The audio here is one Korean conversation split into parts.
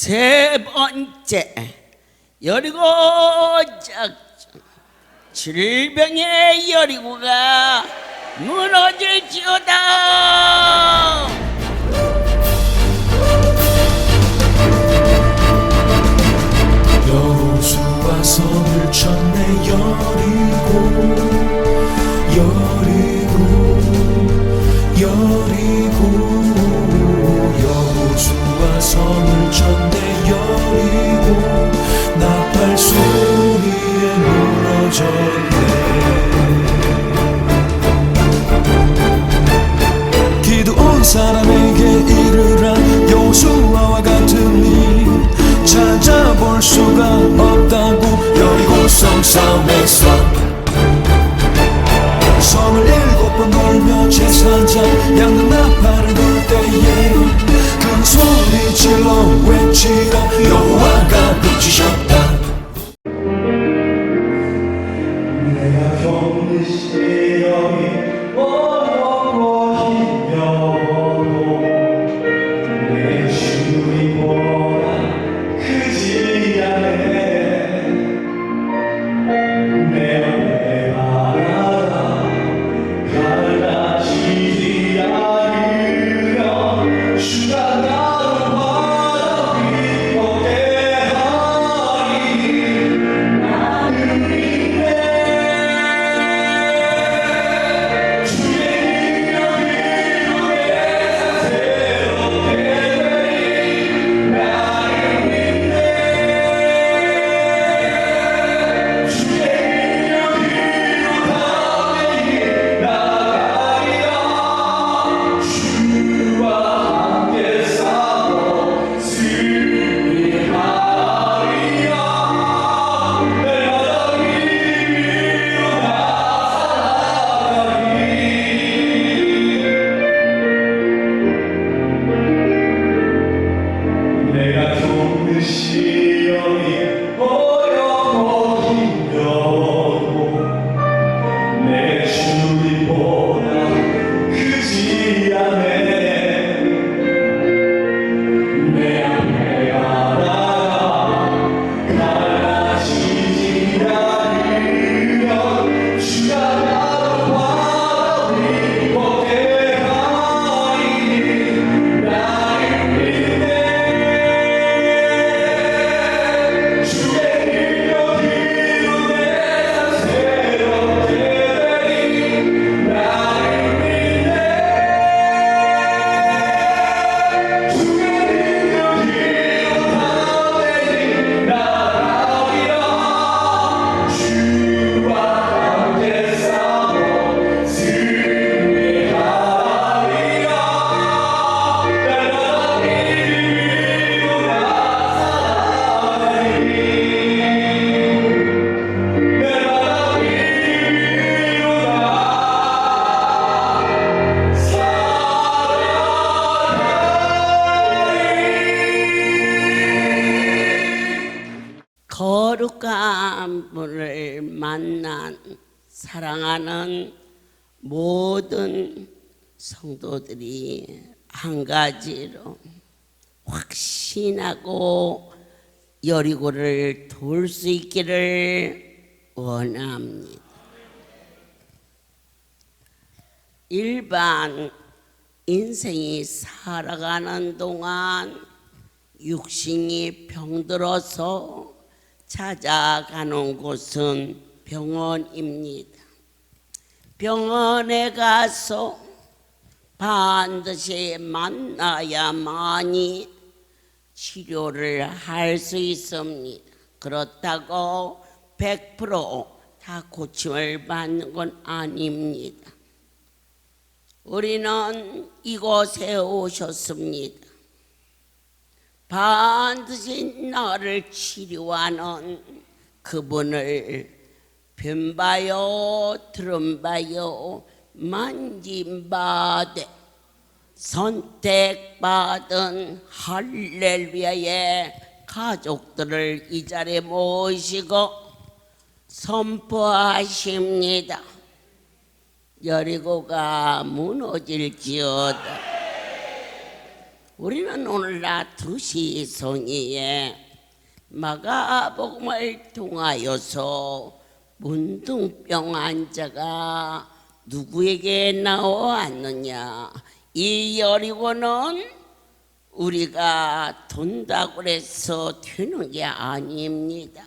세 번째 여리고 작전. 질병의 여리고가 무너질지어다. 여호수아 성을 쳤네. 여리고 여호수아 성을 쳤네. 여리고 나팔 소리에 무너졌네. 기드온 사람에게 이르라. 여호수아와 같은 일 찾아볼 수가 없다고. 여리고성 싸움에서 성을 7번 돌며 제사장 양들 나팔을 불 때에 큰 소리 질러 외치라. 여호와가 붙이셨다. 내가 겪는 시련이 어렵고 힘겨워도 내 주님보다 크지 않네. 내 맘에 바라다 갈라지지 않으려 주가 나를 바라보게 하리. 나는 믿네. 주의 능력으로 내 삶 새롭게 되리. 나는 믿네. 주의 능력으로 담대히 나가리라. 주와 함께 싸워 승리하리라. 날마다 믿음으로 나아가리. 내가 겪는 시련이 어렵고 힘겨워도 내 주님보다 크지 않네. 내 앞에 가다가 갈라지지 않으면 주가 나를 바라보게 하리. 나를 믿네. 주의 능력으로 내 삶 새롭게 되리. 나를 믿네. 주의 능력으로 담대히 나가리라. 주와 함께 싸워 승리하리라. 날마다 믿음으로 나아가리. 날마다 믿음으로 거룩한 분을 만난 사랑하는 모든 성도들이 한 가지로 확신하고 여리고를 돌 수 있기를 원합니다. 일반 인생이 살아가는 동안 육신이 병들어서 찾아가는 곳은 병원입니다. 병원에 가서 반드시 만나야만이 치료를 할 수 있습니다. 그렇다고 100%다 고침을 받는 건 아닙니다. 우리는 이곳에 오셨습니다. 반드시 나를 치료하는 그분을 뵌바요 들은바요 만진바되 선택받은 할렐루야의 가족들을 이 자리에 모시고 선포하십니다. 여리고가 무너질지어다. 우리는 오늘날 2시 성의에 마가복음을 통하여서 문둥병 환자가 누구에게 나왔느냐? 이 여리고는 우리가 돈다고 해서 되는 게 아닙니다.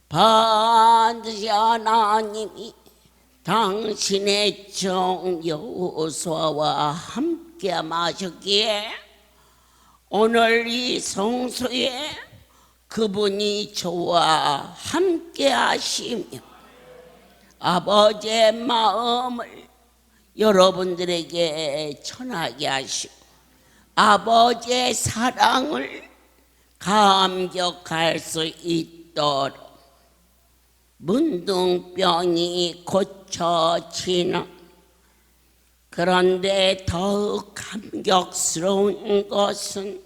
반드시 하나님이 당신의 종 여호수아와 함께 하셨기에 오늘 이 성소에 그분이 저와 함께 하시며 아버지의 마음을 여러분들에게 전하게 하시고 아버지의 사랑을 감격할 수 있도록 문둥병이 고쳐지는, 그런데 더욱 감격스러운 것은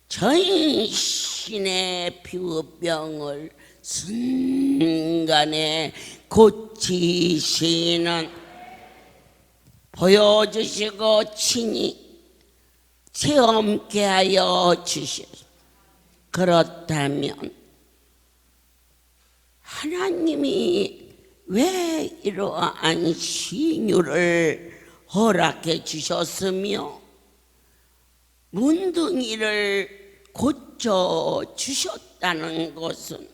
전신의 피부병을 순간에 고치시는, 보여주시고 친히 체험케 하여 주시옵소서. 그렇다면 하나님이 왜 이러한 신유를 허락해 주셨으며 문둥이를 고쳐 주셨다는 것은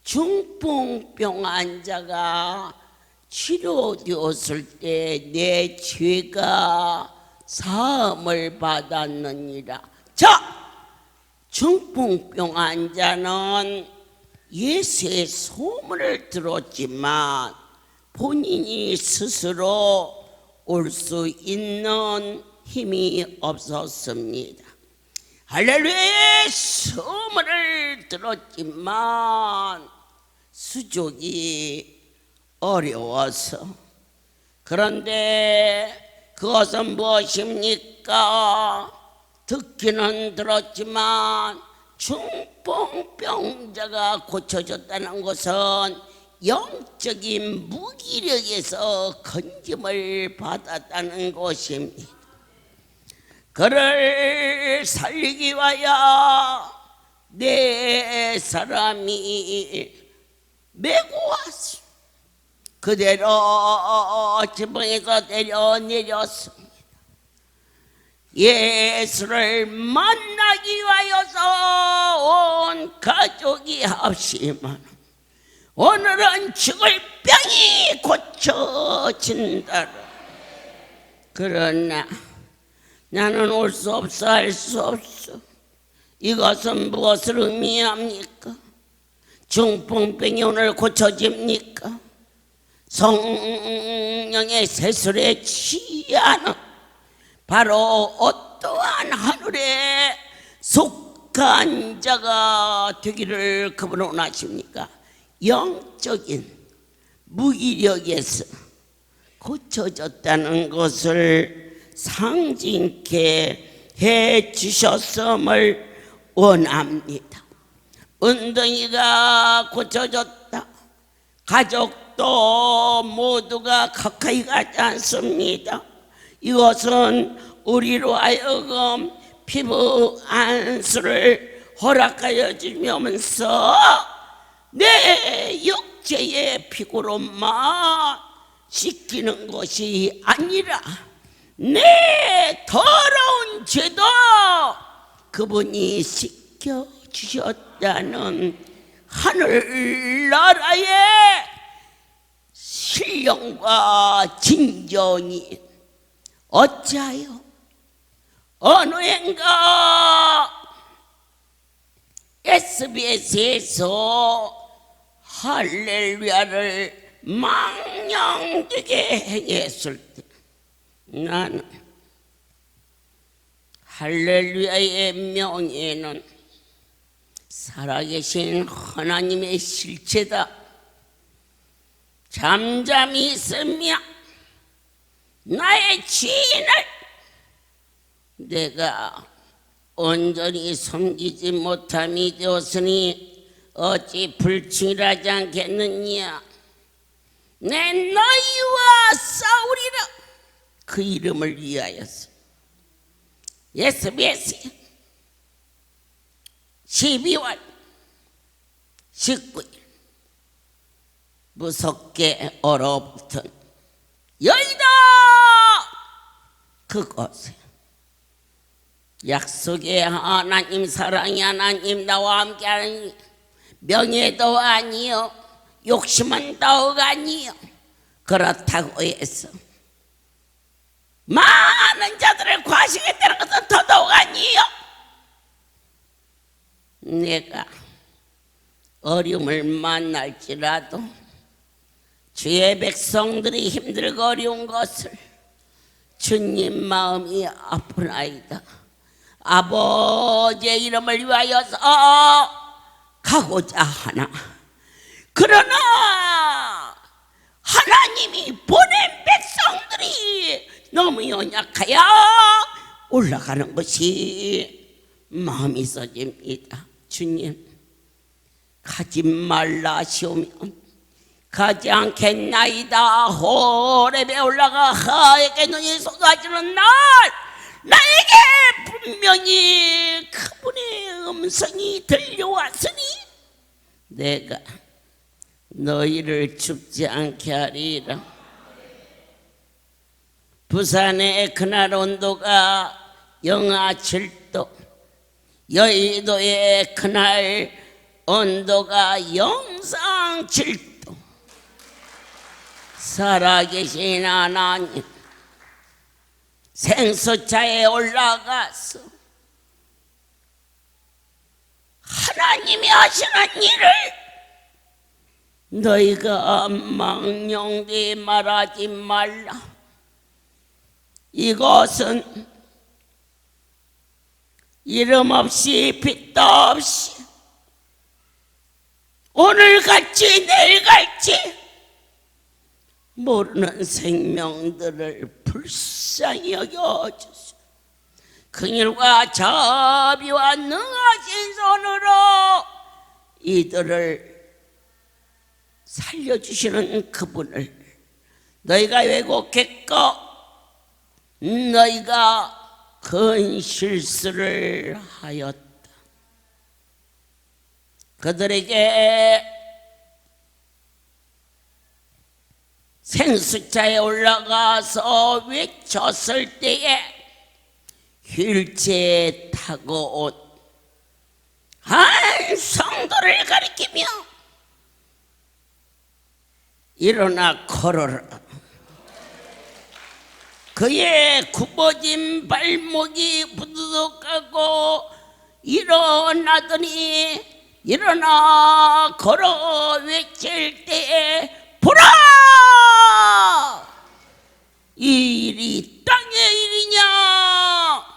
중풍병 환자가 치료되었을 때 내 죄가 사함을 받았느니라. 자, 중풍병 환자는 예수의 소문을 들었지만 본인이 스스로 올 수 있는 힘이 없었습니다. 할렐루야의 소문을 들었지만 수족이 어려워서. 그런데 그것은 무엇입니까? 듣기는 들었지만 중풍병자가 고쳐졌다는 것은 영적인 무기력에서 건짐을 받았다는 것입니다. 그를 살리기 위하여 네 사람이 메고 왔어. 그대로 지붕에서 내렸습니다. 예수를 만나기 위하여서 온 가족이 합심하는, 오늘은 죽을 병이 고쳐진다. 그러나 나는 올 수 없어, 할 수 없어. 이것은 무엇을 의미합니까? 중풍병이 오늘 고쳐집니까? 성령의 세술에 취하는 바로 어떠한 하늘에 속한 자가 되기를 그분은 원하십니까? 영적인 무기력에서 고쳐졌다는 것을 상징케 해 주셨음을 원합니다. 은덩이가 고쳐졌다. 가족도 모두가 가까이 가지 않습니다. 이것은 우리로 하여금 피부 안수를 허락하여 주면서 내 육체의 피고로만 씻기는 것이 아니라 내 더러운 죄도 그분이 씻겨주셨다는 하늘나라의 신령과 진정이 어찌하여 어느 해인가 SBS에서 할렐루야를 망령되게 행했을 때 나는 할렐루야의 명예는 살아계신 하나님의 실체다. 잠잠히 있으며 나의 죄인을 내가 온전히 섬기지 못함이 되었으니 어찌 불충일하지 않겠느냐. 내 너희와 싸우리라. 그 이름을 위하여서 SBS 12월 19일 무섭게 얼어붙은 여의도 그곳에 약속의 하나님, 사랑의 하나님, 나와 함께하는 명예도 아니요 욕심은 더욱 아니요 그렇다고 해서 많은 자들을 과시게 되는 것은 더더욱 아니요. 내가 어려움을 만날지라도 주의 백성들이 힘들고 어려운 것을 주님 마음이 아프나이다. 아버지의 이름을 위하여서 가고자 하나. 그러나 하나님이 보낸 백성들이 너무 연약하여 올라가는 것이 마음이 써집니다. 주님, 가지 말라 하시오면 가지 않겠나이다. 호렙에 올라가 하에게 눈이 쏟아지는 날 나에게 분명히 그분의 음성이 들려왔으니 내가 너희를 죽지 않게 하리라. 부산의 그날 온도가 영하 7도, 여의도의 그날 온도가 영상 7도. 살아계신 하나님, 생수차에 올라가서 하나님이 하시는 일을 너희가 망령되이 말하지 말라. 이것은 이름 없이 빛도 없이 오늘같이 내일같이 모르는 생명들을 불쌍히 여겨주시오. 긍휼과 자비와 능하신 손으로 이들을 살려주시는 그분을 너희가 왜곡했고 너희가 큰 실수를 하였다. 그들에게 생수차에 올라가서 외쳤을 때에 휠체에 타고 온 한 성도를 가리키며 일어나 걸어라. 그의 굽어진 발목이 부두둑하고 일어나더니 일어나 걸어 외칠 때에 보라! 이 일이 땅의 일이냐?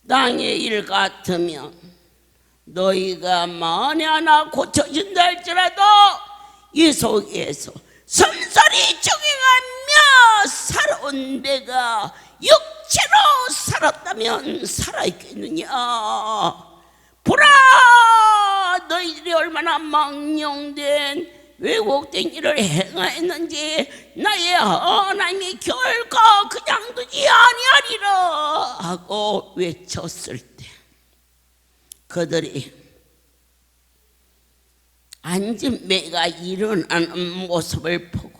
땅의 일 같으면 너희가 만에 하나 고쳐진다 할지라도 이 속에서 섬설이 죽어가며 살아온 내가 육체로 살았다면 살아있겠느냐? 보라! 너희들이 얼마나 망령된 왜곡된 일을 행하였는지 나의 하나님이 결코 그냥 두지 아니하리라 하고 외쳤을 때 그들이 앉은 매가 일어나는 모습을 보고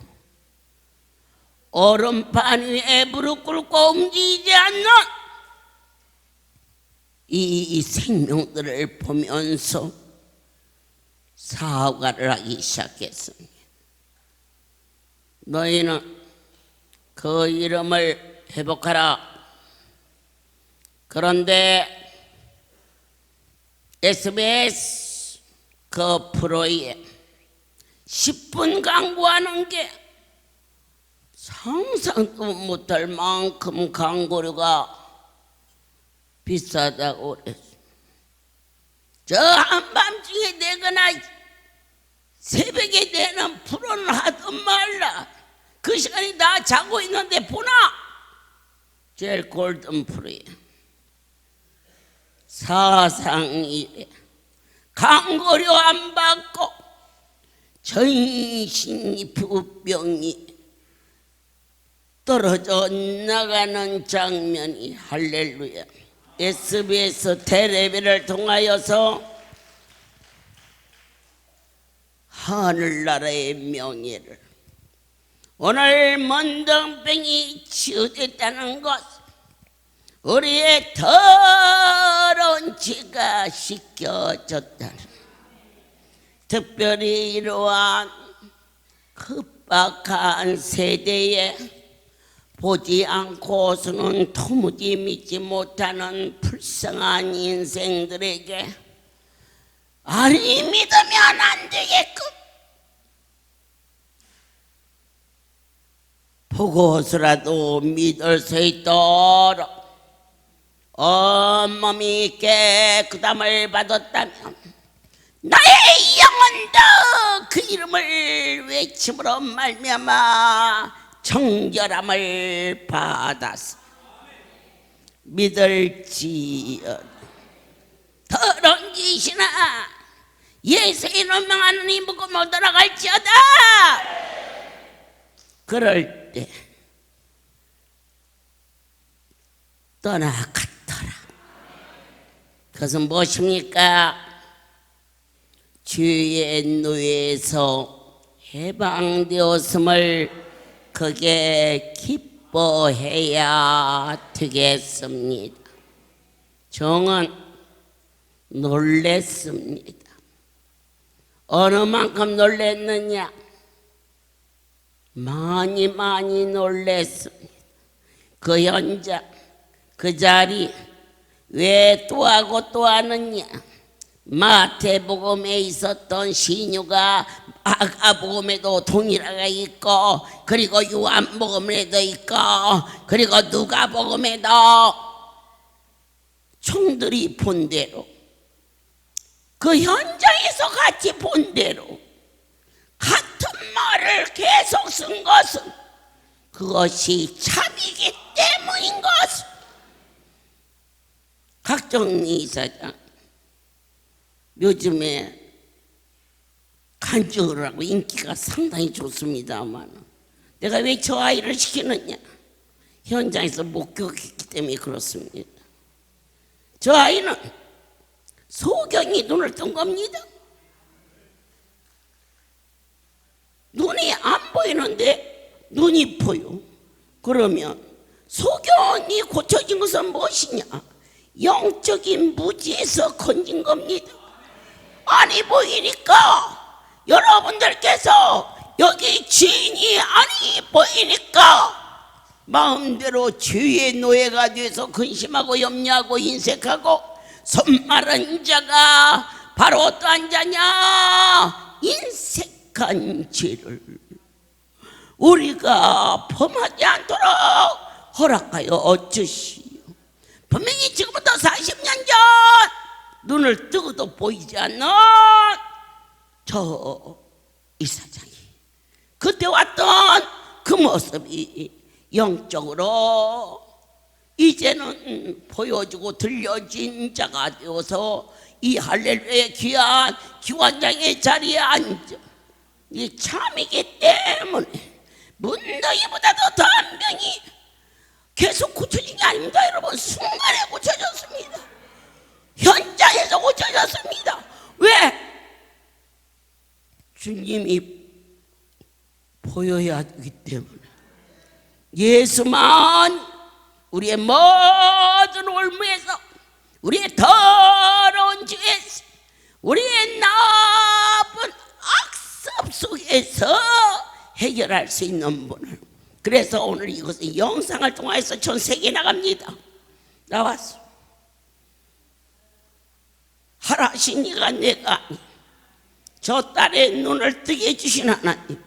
얼음판 위에 무릎 꿇고 움직이지 않는 이 생명들을 보면서 사과를 하기 시작했습니다. 너희는 그 이름을 회복하라. 그런데 SBS 그 프로에 10분 광고하는 게 상상도 못할 만큼 광고료가 비싸다고 그랬어. 저 한밤중에 내거나 새벽에 내는 프로는 하든 말라. 그 시간에 나 자고 있는데 보나? 제일 골든 프로에 사상 이래 광고료 안 받고 전신이 부병이 떨어져 나가는 장면이 할렐루야. SBS 텔레비를 통하여서 하늘나라의 명예를 오늘 문둥병이 치유됐다는 것, 우리의 더러운 죄가 씻겨졌다는, 특별히 이러한 급박한 세대에 보지 않고서는 도무지 믿지 못하는 불쌍한 인생들에게 아니 믿으면 안 되겠군, 보고서라도 믿을 수 있도록 온몸이 깨끗함을 받았다면 나의 영혼도 그 이름을 외침으로 말미암아 정결함을 받았어. 믿을지어다. 더러운 귀신아, 예수의 이름을 하느님 복음으로 돌아갈지어다. 그럴 때 떠나갔더라. 그것은 무엇입니까? 죄의 노예에서 해방되었음을 그게 기뻐해야 되겠습니다. 종은 놀랬습니다. 어느 만큼 놀랬느냐? 많이 놀랬습니다. 그 현장, 그 자리, 왜 또 하고 또 하느냐? 마태복음에 있었던 신유가 마가복음에도 동일하게 있고, 그리고 요한복음에도 있고, 그리고 누가복음에도 총들이 본 대로, 그 현장에서 같이 본 대로 같은 말을 계속 쓴 것은 그것이 참이기 때문인 것을. 각종리 이사장 요즘에 간증을 하고 인기가 상당히 좋습니다만, 내가 왜 저 아이를 시키느냐? 현장에서 목격했기 때문에 그렇습니다. 저 아이는 소경이 눈을 뜬 겁니다. 눈이 안 보이는데 눈이 보여. 그러면 소경이 고쳐진 것은 무엇이냐? 영적인 무지에서 건진 겁니다. 아니 보이니까, 여러분들께서 여기 죄인이 아니 보이니까 마음대로 죄의 노예가 돼서 근심하고 염려하고 인색하고 손마른 자가 바로 어떠한 자냐? 인색한 죄를 우리가 범하지 않도록 허락하여 주시오. 분명히 지금부터 40년 전 눈을 뜨고도 보이지 않는 저 이사장이 그때 왔던 그 모습이 영적으로 이제는 보여주고 들려진 자가 되어서 이 할렐루야의 귀한 기관장의 자리에 앉아 이 참이기 때문에 문더기보다도 더한 병이 계속 고쳐진 게 아닙니다. 여러분, 순간에 고쳐졌습니다. 현장에서 고쳐졌습니다. 왜? 주님이 보여야 하기 때문에. 예수만 우리의 모든 올무에서, 우리의 더러운 죄에서, 우리의 나쁜 악습 속에서 해결할 수 있는 분을. 그래서 오늘 이것은 영상을 통해서 전 세계에 나갑니다. 나왔어. 하라신 이가 내가 아니, 저 딸의 눈을 뜨게 해주신 하나님,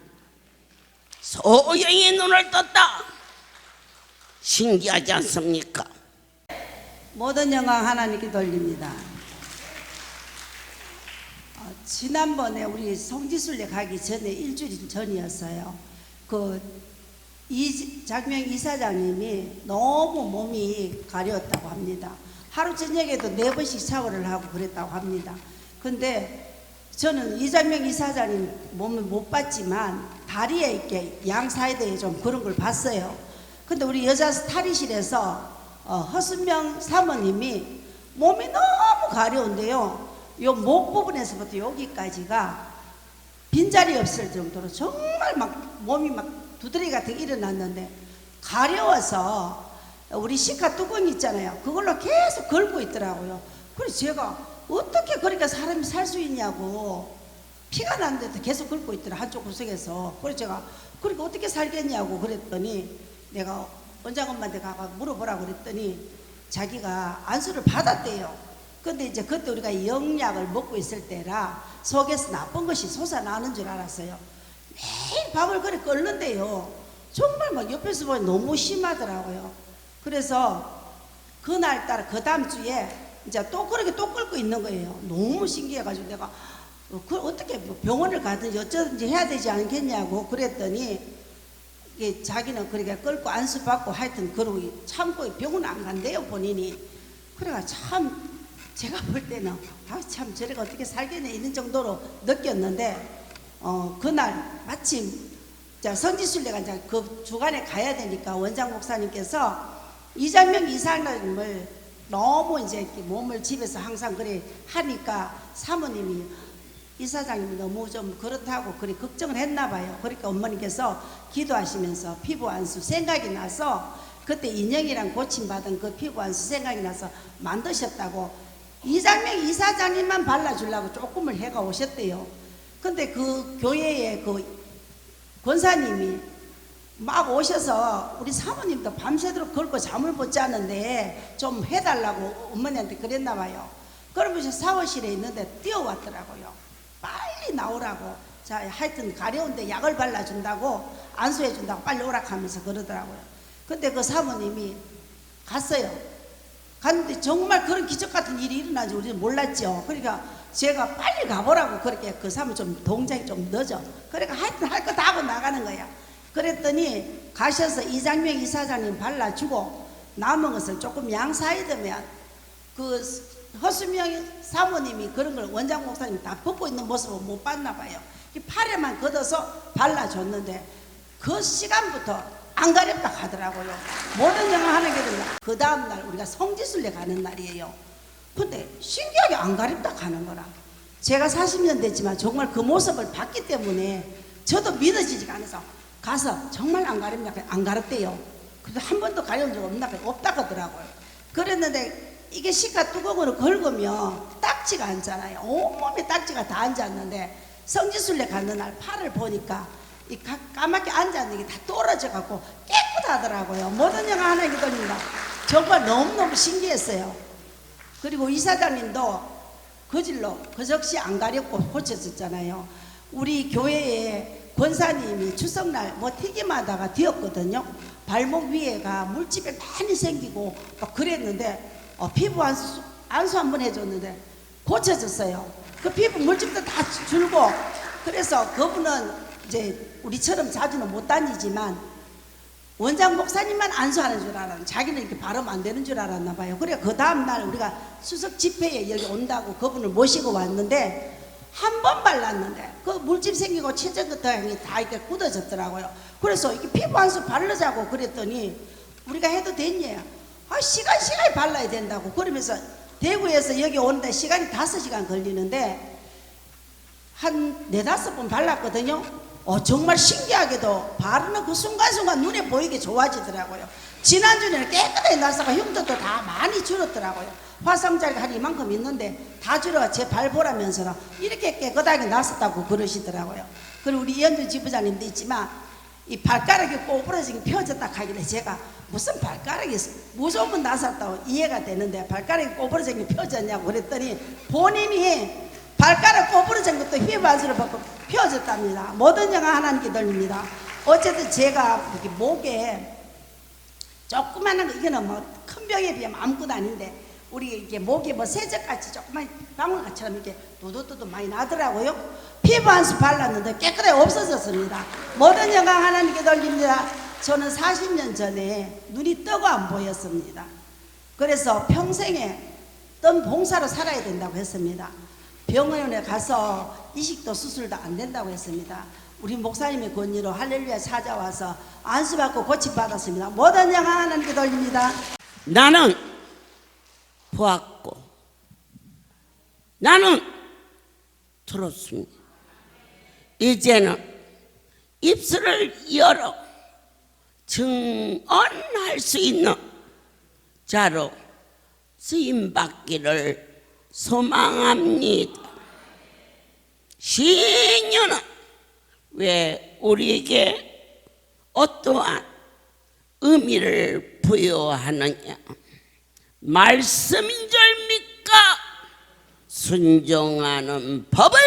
소경의 눈을 떴다. 신기하지 않습니까? 모든 영광 하나님께 돌립니다. 지난번에 우리 성지순례 가기 전에 일주일 전이었어요. 장명 이사장님이 너무 몸이 가려웠다고 합니다. 하루 저녁에도 4번씩 샤워를 하고 그랬다고 합니다. 근데 저는 이장명 이사장님 몸을 못 봤지만 다리에 이렇게 양 사이드에 좀 그런 걸 봤어요. 근데 우리 여자 탈의실에서 허순명 사모님이 몸이 너무 가려운데요. 요 목 부분에서부터 여기까지가 빈자리 없을 정도로 정말 막 몸이 막 두드러기 같은 게 일어났는데 가려워서 우리 시카 뚜껑이 있잖아요. 그걸로 계속 걸고 있더라고요. 그래서 제가 어떻게 그렇게 사람이 살 수 있냐고, 피가 나는데도 계속 긁고 있더라, 한쪽 구석에서. 그래서 제가 그러니까 어떻게 살겠냐고 그랬더니 내가 원장 엄마한테 가서 물어보라고 그랬더니 자기가 안수를 받았대요. 근데 이제 그때 우리가 영약을 먹고 있을 때라 속에서 나쁜 것이 솟아나는 줄 알았어요. 매일 밥을 그렇게 끓는데요. 정말 막 옆에서 보니 너무 심하더라고요. 그래서 그날따라 그 다음 주에 이제 또 그렇게 또 끓고 있는 거예요. 너무 신기해가지고 내가 그 어떻게 병원을 가든지 어쩌든지 해야 되지 않겠냐고 그랬더니 이게 자기는 그렇게 끓고 안수 받고 하여튼 그러고 참고 병원 안 간대요 본인이. 그래가 참 제가 볼 때는 참 저래가 어떻게 살겠네 이런 정도로 느꼈는데 그날 마침 성지순례가 이제 그 주간에 가야 되니까 원장 목사님께서 이장명 이사장님을 너무 이제 이렇게 몸을 집에서 항상 그래 하니까 사모님이 이사장님이 너무 좀 그렇다고 그래 걱정을 했나 봐요. 그러니까 어머니께서 기도하시면서 피부 안수 생각이 나서 그때 인형이랑 고침받은 그 피부 안수 생각이 나서 만드셨다고 이장명 이사장님만 발라주려고 조금을 해가 오셨대요. 근데 그 교회에 그 권사님이 막 오셔서 우리 사모님도 밤새도록 걸고 잠을 못 자는데 좀 해달라고 어머니한테 그랬나 봐요. 그러면서 샤워실에 있는데 뛰어왔더라고요. 빨리 나오라고. 자, 하여튼 가려운데 약을 발라준다고 안수해준다고 빨리 오라 하면서 그러더라고요. 근데 그 사모님이 갔어요. 갔는데 정말 그런 기적 같은 일이 일어나지 우리는 몰랐죠. 그러니까 제가 빨리 가보라고 그렇게 그 사람 좀 동작이 좀 늦어. 그러니까 하여튼 할 거 다 하고 나가는 거야. 그랬더니 가셔서 이장명 이사장님 발라주고 남은 것을 조금 양사이드면 그 허수명 사모님이 그런 걸 원장 목사님이 다 벗고 있는 모습을 못 봤나 봐요. 팔에만 걷어서 발라줬는데 그 시간부터 안 가렵다 하더라고요. 모든 영화 하는 게 된다. 그 다음날 우리가 성지순례 가는 날이에요. 근데 신기하게 안 가렵다 하는 거라. 제가 40년 됐지만 정말 그 모습을 봤기 때문에 저도 믿어지지가 않아서 가서 정말 안 가렵냐? 안 가렵대요. 그래도 한 번도 가려운 적 없나? 없다 하더라고요. 그랬는데 이게 시카 뚜껑으로 긁으면 딱지가 앉잖아요. 온몸에 딱지가 다 앉았는데 성지순례 가는 날 팔을 보니까 이 까맣게 앉아있는 게 다 떨어져 갖고 깨끗하더라고요. 모든 영화 하나 기도입니다. 정말 너무너무 신기했어요. 그리고 이사장님도 거질로 그적시 안 가렵고 고쳐졌잖아요. 우리 교회에 권사님이 추석날 뭐 튀김하다가 뒤었거든요. 발목 위에가 물집이 많이 생기고 막 그랬는데 피부 안수 한번 해줬는데 고쳐졌어요. 그 피부 물집도 다 줄고. 그래서 그분은 이제 우리처럼 자주는 못 다니지만 원장 목사님만 안수하는 줄 알았는데 자기는 이렇게 발음 안 되는 줄 알았나 봐요. 그래 그 다음날 우리가 수석 집회에 여기 온다고 그분을 모시고 왔는데 한 번 발랐는데 그 물집 생기고 체전부터 다 이렇게 굳어졌더라고요. 그래서 이게 피부 안수 바르자고 그랬더니 우리가 해도 됐냐? 시간이 발라야 된다고. 그러면서 대구에서 여기 오는데 시간이 5시간 걸리는데 한 4-5번 발랐거든요. 정말 신기하게도 바르는 그 순간순간 눈에 보이게 좋아지더라고요. 지난주에는 깨끗하게 났다가 흉터도 다 많이 줄었더라고요. 화상자리가 한 이만큼 있는데 다 줄어 제 발 보라면서 이렇게 깨끗하게 났었다고 그러시더라고요. 그리고 우리 이현주 지부장님도 있지만 이 발가락이 꼬부러지게 펴졌다 하길래 제가 무슨 발가락이 무조건 났었다고 이해가 되는데 발가락이 꼬부러지게 펴졌냐고 그랬더니 본인이 발가락 꼬부러진 것도 휘반수를 받고 펴졌답니다. 모든 영화 하나님께 돌립니다. 어쨌든 제가 이렇게 목에 조그마한 거 이거는 뭐 큰 병에 비하면 아무것도 아닌데 우리 이렇게 목에 뭐 세적같이 조그만 방울같이처럼 이렇게 두두두두 많이 나더라고요. 피부 한수 발랐는데 깨끗하게 없어졌습니다. 모든 영광 하나님께 돌립니다. 저는 40년 전에 눈이 떠고 안 보였습니다. 그래서 평생에 뜬 봉사로 살아야 된다고 했습니다. 병원에 가서 이식도 수술도 안 된다고 했습니다. 우리 목사님의 권유로 할렐루야 찾아와서 안수받고 고침받았습니다. 모든 영광 하나님께 돌립니다. 나는 보았고 나는 들었습니다. 이제는 입술을 열어 증언할 수 있는 자로 쓰임받기를 소망합니다. 신유는 왜 우리에게 어떠한 의미를 부여하느냐? 말씀인 줄 믿고 순종하는 법을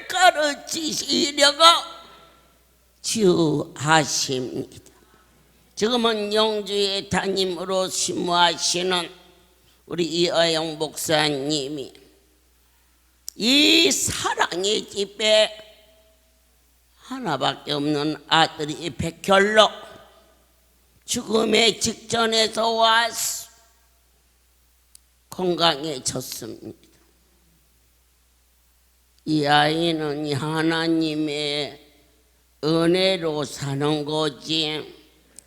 가르치시려고 주하십니다. 지금은 영주의 담임으로 심무하시는 우리 이어영 목사님이 이 사랑의 집에 하나밖에 없는 아들이 백혈로 죽음의 직전에서 와서 건강해졌습니다. 이 아이는 하나님의 은혜로 사는 거지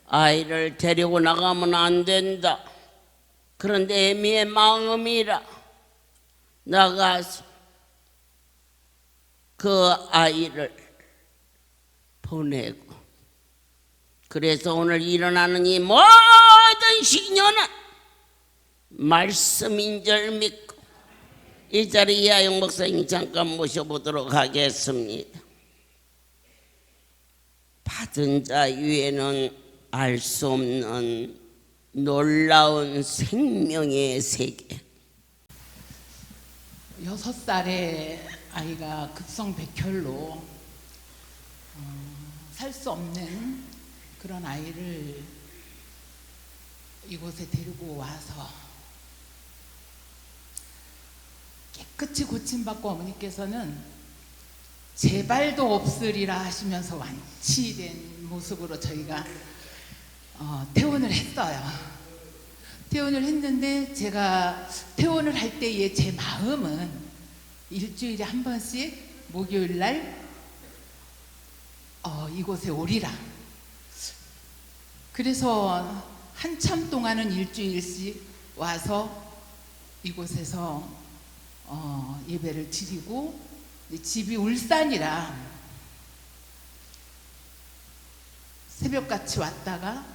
아이를 데리고 나가면 안 된다. 그런데 애미의 마음이라 나가서 그 아이를 보내고, 그래서 오늘 일어나는 이 모든 시녀는 말씀인 줄 믿고 이 자리에 이하영 목사님 잠깐 모셔보도록 하겠습니다. 받은 자 위에는 알 수 없는 놀라운 생명의 세계. 6살의 아이가 급성 백혈로 살 수 없는 그런 아이를 이곳에 데리고 와서 깨끗이 고침받고 어머니께서는 재발도 없으리라 하시면서 완치된 모습으로 저희가 퇴원을 했어요. 퇴원을 했는데 제가 퇴원을 할 때의 제 마음은 일주일에 한 번씩 목요일 날 이곳에 오리라. 그래서 한참 동안은 일주일씩 와서 이곳에서 예배를 드리고, 집이 울산이라 새벽같이 왔다가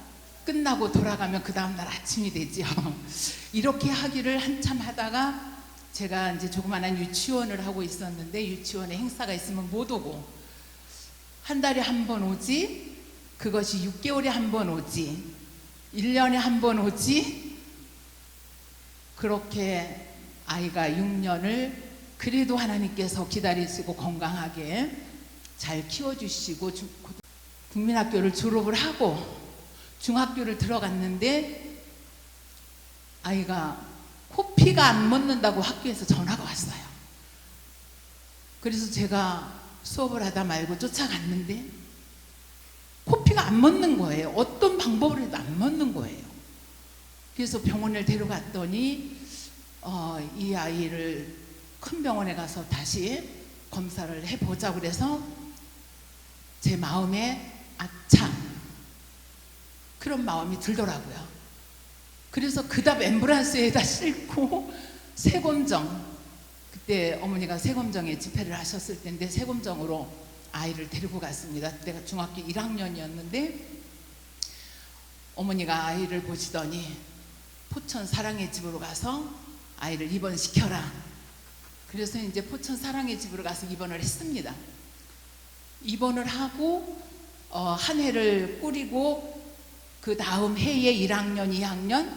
끝나고 돌아가면 그 다음날 아침이 되죠. 이렇게 하기를 한참 하다가 제가 이제 조그마한 유치원을 하고 있었는데 유치원에 행사가 있으면 못 오고, 한 달에 한 번 오지, 그것이 6개월에 한 번 오지, 1년에 한 번 오지, 그렇게 아이가 6년을 그래도 하나님께서 기다리시고 건강하게 잘 키워주시고 국민학교를 졸업을 하고 중학교를 들어갔는데 아이가 코피가 안 멎는다고 학교에서 전화가 왔어요. 그래서 제가 수업을 하다 말고 쫓아갔는데 코피가 안 멎는 거예요. 어떤 방법을 해도 안 멎는 거예요. 그래서 병원을 데려갔더니 이 아이를 큰 병원에 가서 다시 검사를 해보자 그래서 제 마음에 아차 그런 마음이 들더라고요. 그래서 그답 앰뷸런스에다 싣고 세검정, 그때 어머니가 세검정에 집회를 하셨을 때인데 세검정으로 아이를 데리고 갔습니다. 내가 중학교 1학년이었는데 어머니가 아이를 보시더니 포천 사랑의 집으로 가서 아이를 입원시켜라. 그래서 이제 포천 사랑의 집으로 가서 입원을 했습니다. 입원을 하고 한 해를 꾸리고 그 다음 해에 1학년, 2학년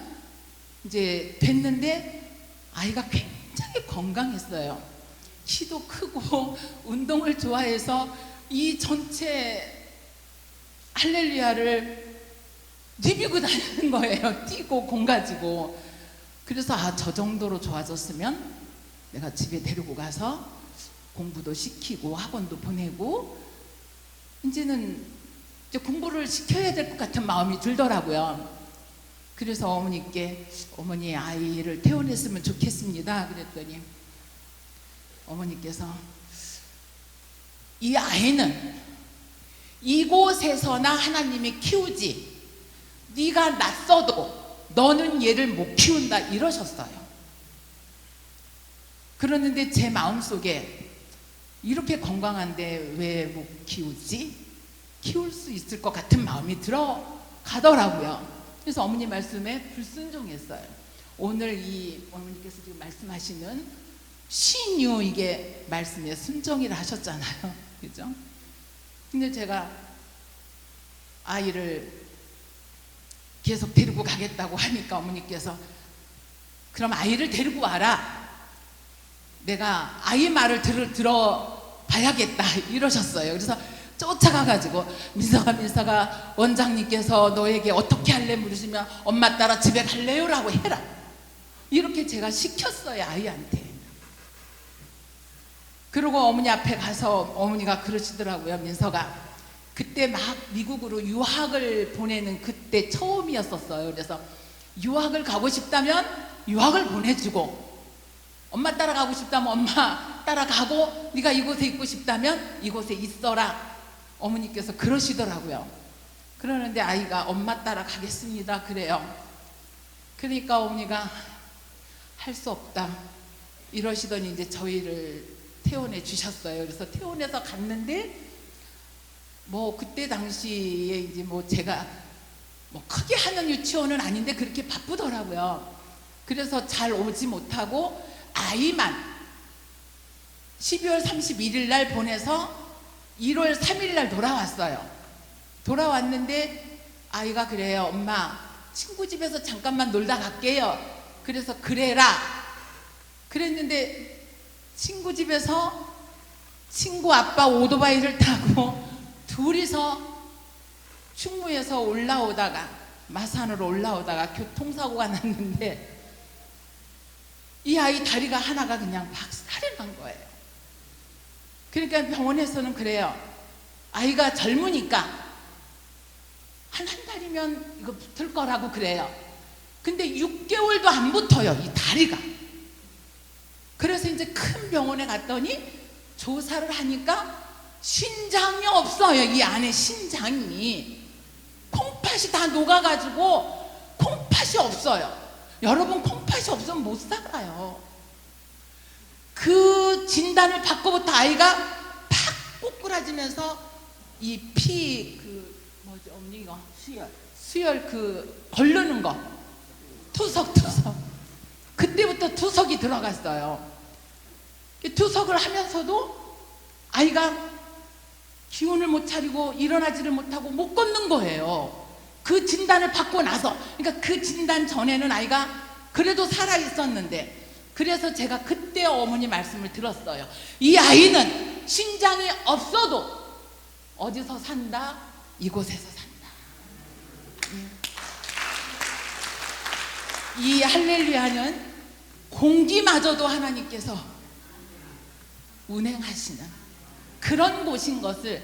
이제 됐는데 아이가 굉장히 건강했어요. 키도 크고 운동을 좋아해서 이 전체 할렐루야를 누비고 다니는 거예요. 뛰고 공 가지고. 그래서 저 정도로 좋아졌으면 내가 집에 데리고 가서 공부도 시키고 학원도 보내고 이제는 이제 공부를 시켜야 될 것 같은 마음이 들더라고요. 그래서 어머니께 어머니 아이를 퇴원했으면 좋겠습니다 그랬더니 어머니께서 이 아이는 이곳에서나 하나님이 키우지 네가 낯서도 너는 얘를 못 키운다 이러셨어요. 그러는데 제 마음속에 이렇게 건강한데 왜 못 키우지? 키울 수 있을 것 같은 마음이 들어가더라고요. 그래서 어머니 말씀에 불순종했어요. 오늘 이 어머니께서 지금 말씀하시는 신유 이게 말씀에 순종이라 하셨잖아요. 그죠? 근데 제가 아이를 계속 데리고 가겠다고 하니까 어머니께서 그럼 아이를 데리고 와라. 내가 아이 말을 들어봐야겠다 이러셨어요. 그래서 쫓아가가지고 민서가 원장님께서 너에게 어떻게 할래 물으시면 엄마 따라 집에 갈래요? 라고 해라. 이렇게 제가 시켰어요, 아이한테. 그리고 어머니 앞에 가서 어머니가 그러시더라고요. 민서가 그때 막 미국으로 유학을 보내는 그때 처음이었었어요. 그래서 유학을 가고 싶다면 유학을 보내주고 엄마 따라가고 싶다면 엄마 따라가고 네가 이곳에 있고 싶다면 이곳에 있어라. 어머니께서 그러시더라고요. 그러는데 아이가 엄마 따라가겠습니다 그래요. 그러니까 어머니가 할 수 없다 이러시더니 이제 저희를 퇴원해 주셨어요. 그래서 퇴원해서 갔는데 뭐 그때 당시에 이제 뭐 제가 뭐 크게 하는 유치원은 아닌데 그렇게 바쁘더라고요. 그래서 잘 오지 못하고 아이만 12월 31일 날 보내서 1월 3일 날 돌아왔어요. 돌아왔는데 아이가 그래요. 엄마 친구 집에서 잠깐만 놀다 갈게요. 그래서 그래라 그랬는데 친구 집에서 친구 아빠 오토바이를 타고 둘이서 충무에서 올라오다가 마산으로 올라오다가 교통사고가 났는데 이 아이 다리가 하나가 그냥 박살이 난 거예요. 그러니까 병원에서는 그래요. 아이가 젊으니까 한 달이면 이거 붙을 거라고 그래요. 근데 6개월도 안 붙어요, 이 다리가. 그래서 이제 큰 병원에 갔더니 조사를 하니까 신장이 없어요. 이 안에 신장이 콩팥이 다 녹아가지고 콩팥이 없어요. 여러분 콩팥이 없으면 못 살아요. 그 진단을 받고부터 아이가 팍 꼬꾸라지면서 이 피 그 뭐지 언니 이거 수혈 그 걸르는 거 투석 그때부터 투석이 들어갔어요. 투석을 하면서도 아이가 기운을 못 차리고 일어나지를 못하고 못 걷는 거예요. 그 진단을 받고 나서. 그러니까 그 진단 전에는 아이가 그래도 살아 있었는데, 그래서 제가 그때 어머니 말씀을 들었어요. 이 아이는 신장이 없어도 어디서 산다? 이곳에서 산다. 이 할렐루야는 공기마저도 하나님께서 운행하시는 그런 곳인 것을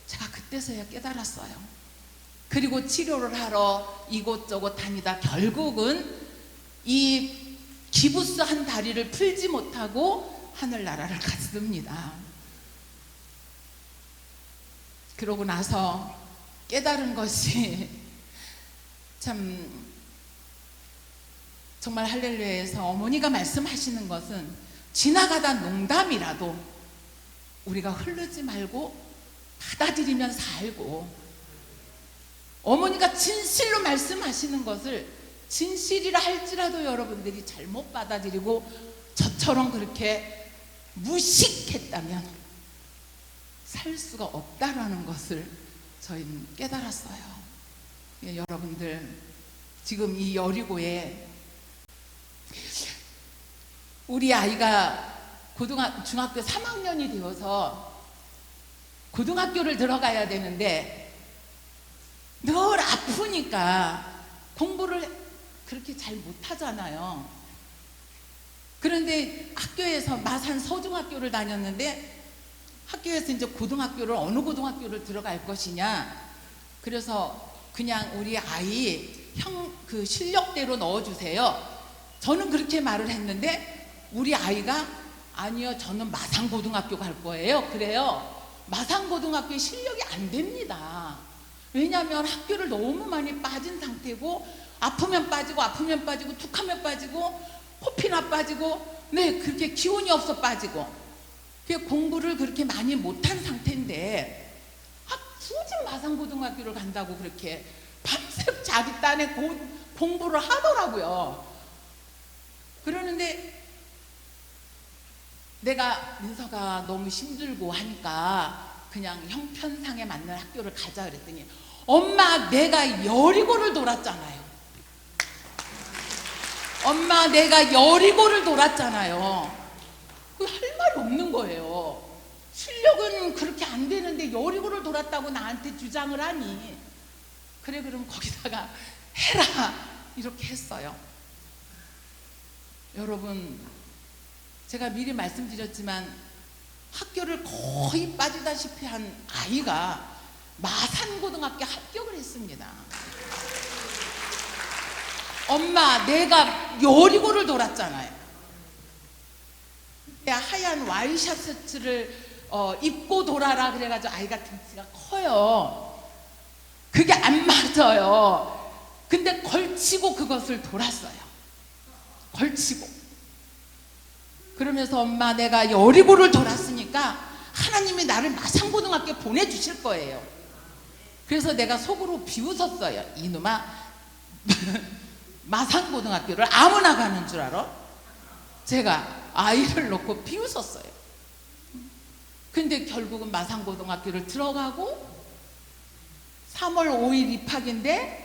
제가 그때서야 깨달았어요. 그리고 치료를 하러 이곳저곳 다니다 결국은 이 기부스 한 다리를 풀지 못하고 하늘나라를 갔습니다. 그러고 나서 깨달은 것이 참 정말 할렐루야에서 어머니가 말씀하시는 것은 지나가다 농담이라도 우리가 흐르지 말고 받아들이면 살고, 어머니가 진실로 말씀하시는 것을 진실이라 할지라도 여러분들이 잘못 받아들이고 저처럼 그렇게 무식했다면 살 수가 없다라는 것을 저희는 깨달았어요. 예, 여러분들 지금 이 여리고에 우리 아이가 중학교 3학년이 되어서 고등학교를 들어가야 되는데 늘 아프니까 공부를 그렇게 잘 못하잖아요. 그런데 학교에서 마산 서중학교를 다녔는데 학교에서 이제 고등학교를 어느 고등학교를 들어갈 것이냐, 그래서 그냥 우리 아이 그 실력대로 넣어주세요. 저는 그렇게 말을 했는데 우리 아이가 아니요, 저는 마산고등학교 갈 거예요. 그래요. 마산고등학교에 실력이 안 됩니다. 왜냐하면 학교를 너무 많이 빠진 상태고 아프면 빠지고 툭하면 빠지고 코피나 빠지고 네 그렇게 기운이 없어 빠지고 공부를 그렇게 많이 못한 상태인데 굳이 마산고등학교를 간다고 그렇게 밤새 자기 딴에 공부를 하더라고요. 그러는데 내가 민서가 너무 힘들고 하니까 그냥 형편상에 맞는 학교를 가자 그랬더니 엄마 내가 여리고를 돌았잖아요. 엄마 내가 여리고를 돌았잖아요. 할 말이 없는 거예요. 실력은 그렇게 안 되는데 여리고를 돌았다고 나한테 주장을 하니 그래 그럼 거기다가 해라 이렇게 했어요. 여러분 제가 미리 말씀드렸지만 학교를 거의 빠지다시피 한 아이가 마산고등학교 합격을 했습니다. 엄마 내가 여리고를 돌았잖아요. 하얀 와이셔츠를 입고 돌아라 그래가지고 아이가 등치가 커요. 그게 안 맞아요. 근데 걸치고 그것을 돌았어요. 걸치고. 그러면서 엄마 내가 여리고를 돌았으니까 하나님이 나를 마산고등학교 보내주실 거예요. 그래서 내가 속으로 비웃었어요. 이놈아 마산고등학교를 아무나 가는 줄 알아? 제가 아이를 놓고 비웃었어요. 근데 결국은 마산고등학교를 들어가고 3월 5일 입학인데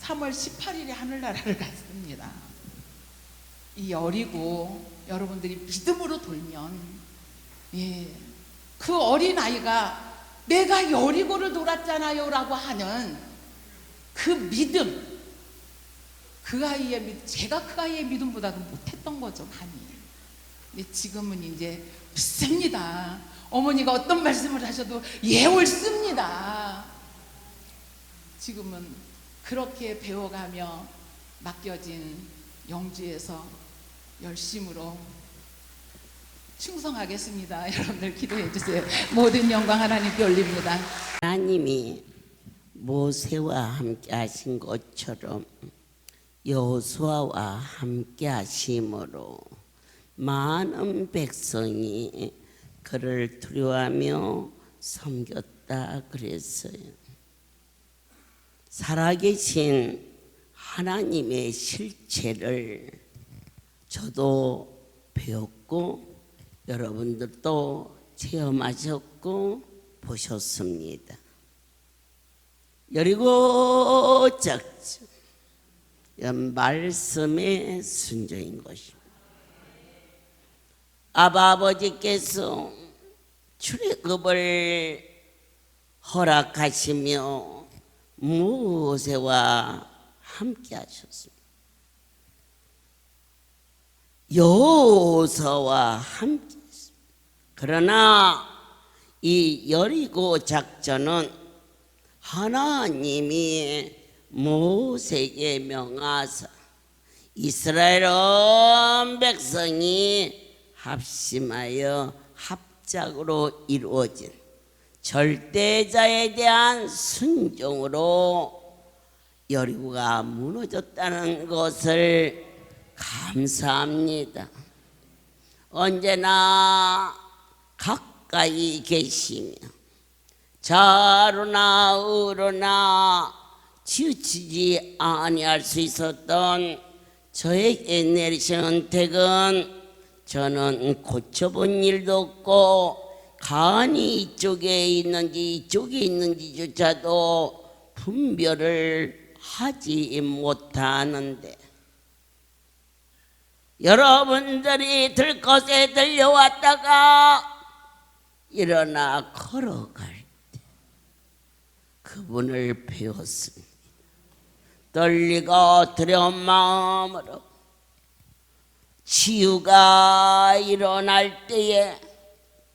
3월 18일에 하늘나라를 갔습니다. 이 여리고 여러분들이 믿음으로 돌면 그 어린아이가 내가 여리고를 돌았잖아요 라고 하는 그 믿음 그 아이의 믿음 제가 그 아이의 믿음보다도 못했던 거죠 많이. 근데 지금은 이제 믿습니다. 어머니가 어떤 말씀을 하셔도 옳습니다. 지금은 그렇게 배워가며 맡겨진 영주에서 열심으로 충성하겠습니다. 여러분들 기도해 주세요. 모든 영광 하나님께 올립니다. 하나님이 모세와 함께 하신 것처럼 여호수아와 함께 하심으로 많은 백성이 그를 두려워하며 섬겼다 그랬어요. 살아계신 하나님의 실체를 저도 배웠고 여러분들도 체험하셨고 보셨습니다. 여리고 작전 말씀의 순종인 것입니다. 아버지께서 출애굽을 허락하시며 모세와 함께 하셨습니다. 여호수아와 함께 했습니다. 그러나 이 여리고 작전은 하나님이 모세에게 명하사 이스라엘 온 백성이 합심하여 합작으로 이루어진 절대자에 대한 순종으로 여리고가 무너졌다는 것을 감사합니다. 언제나 가까이 계시며 좌로나 우로나 치우치지 아니할 수 있었던 저에게 내리신 은택은 저는 고쳐본 일도 없고 간이 이쪽에 있는지 이쪽에 있는지조차도 분별을 하지 못하는데 여러분들이 들것에 들려왔다가 일어나 걸어갈 때 그분을 배웠습니다. 떨리고 두려운 마음으로 치유가 일어날 때에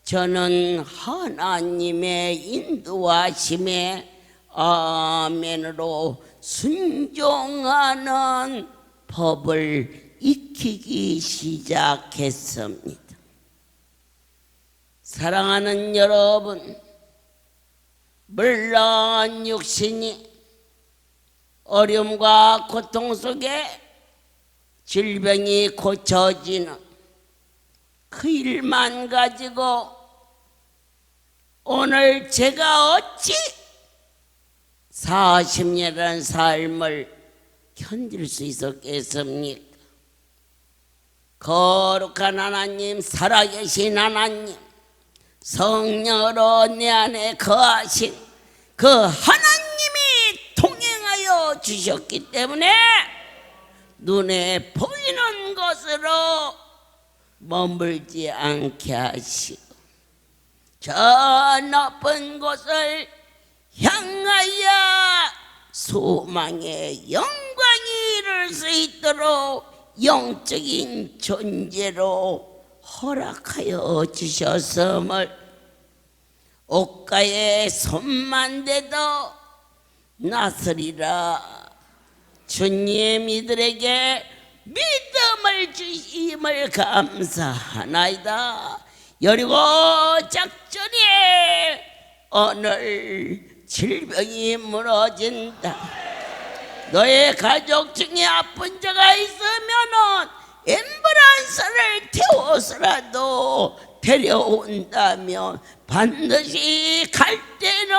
저는 하나님의 인도하심에 아멘으로 순종하는 법을 익히기 시작했습니다. 사랑하는 여러분, 물론 육신이 어려움과 고통 속에 질병이 고쳐지는 그 일만 가지고 오늘 제가 어찌 40년이라는 삶을 견딜 수 있었겠습니까? 거룩한 하나님, 살아계신 하나님, 성령으로 내 안에 거하신 그 하나님이 동행하여 주셨기 때문에 눈에 보이는 것으로 머물지 않게 하시고 저 높은 곳을 향하여 소망의 영광이 이룰 수 있도록 영적인 존재로 허락하여 주셨음을 옷가에 손만 대도 나서리라. 주님 이들에게 믿음을 주심을 감사하나이다. 여리고 작전이 오늘 질병이 무너진다. 너의 가족 중에 아픈 자가 있으면은 앰뷸런스를 태워서라도 데려온다면 반드시 갈 때는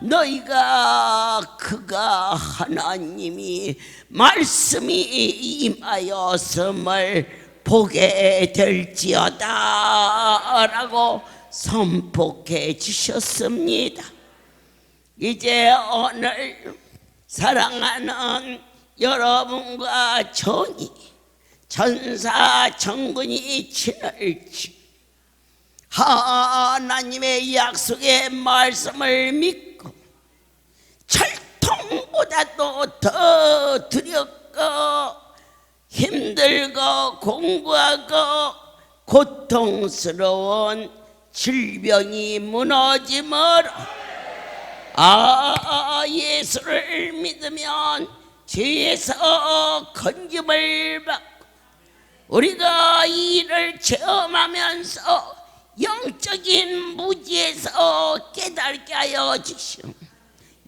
너희가 그가 하나님이 말씀이 임하였음을 보게 될지어다 라고 선포해 주셨습니다. 이제 오늘 사랑하는 여러분과 전이 천사 천군이 친을지 하나님의 약속의 말씀을 믿고 철통보다도 더 두렵고 힘들고 공부하고 고통스러운 질병이 무너짐으로 예수를 믿으면 죄에서 건짐을 받고 우리가 이 일을 체험하면서 영적인 무지에서 깨닫게 하여 주시오.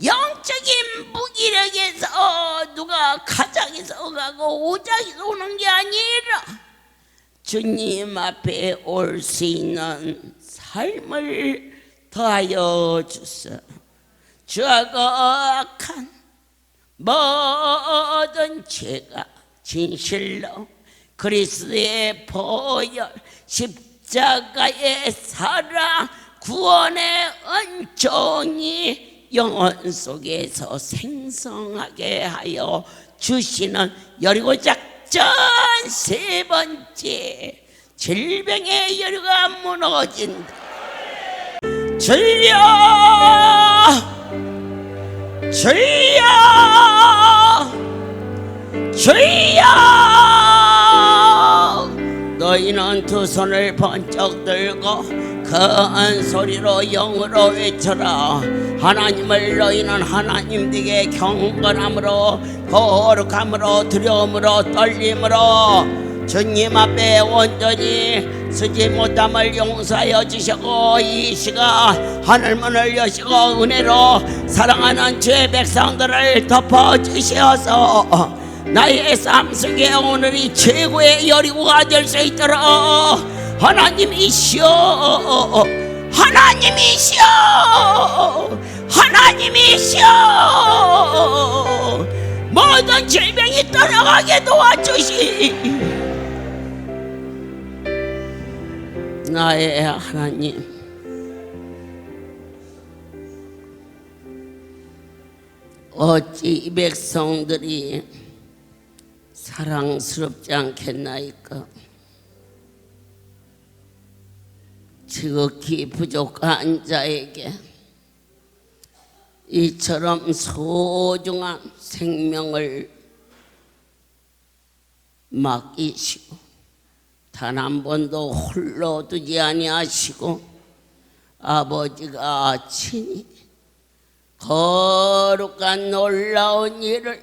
영적인 무기력에서 누가 가장에서 가고 오장에서 오는 게 아니라 주님 앞에 올 수 있는 삶을 더하여 주소서. 주하고 악한 모든 죄가 진실로 그리스도의 보혈 십자가의 사랑 구원의 은총이 영혼 속에서 생성하게 하여 주시는 여리고 작전 세 번째, 질병의 여리가 무너진다. 주여 주여 주여. 너희는 두 손을 번쩍 들고 큰 소리로 영으로 외쳐라. 하나님을 너희는 하나님 되게 경건함으로 거룩함으로 두려움으로 떨림으로 주님 앞에 온전히 쓰지 못함을 용서하여 주시고 이 시간 하늘문을 여시고 은혜로 사랑하는 주의 백성들을 덮어주시어서 나의 삶 속에 오늘이 최고의 여리고가 될 수 있도록 하나님이시여 하나님이시여 하나님이시여 모든 질병이 떠나가게 도와주시. 나의 하나님, 어찌 이 백성들이 사랑스럽지 않겠나이까? 지극히 부족한 자에게 이처럼 소중한 생명을 맡기시고 단 한 번도 홀로 두지 아니하시고 아버지가 친히 거룩한 놀라운 일을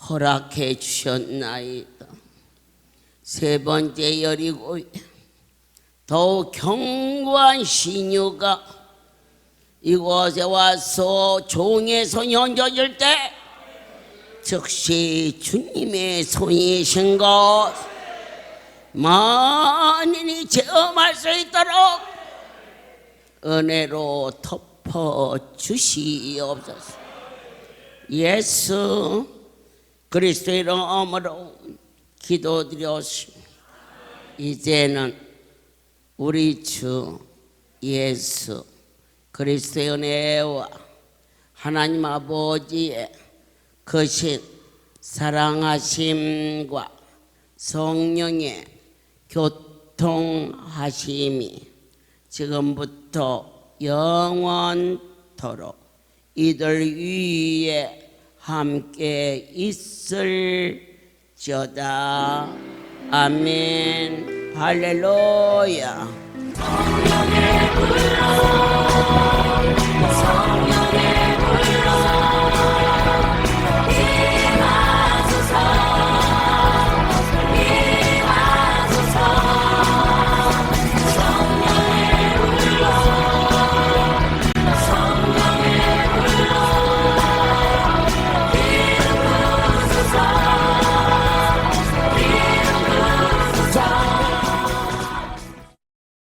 허락해 주셨나이다. 세 번째 여리고에 더욱 견고한 시뉴가 이곳에 와서 종의 손이 얹어질 때 즉시 주님의 손이신 것 만인이 체험할 수 있도록 은혜로 덮어 주시옵소서. 예수 그리스도의 이름으로 기도드렸습니다. 이제는 우리 주 예수 그리스도의 은혜와 하나님 아버지의 크신 사랑하심과 성령의 교통하심이 지금부터 영원토록 이들 위에 함께 있을지어다. 아멘. 할렐루야.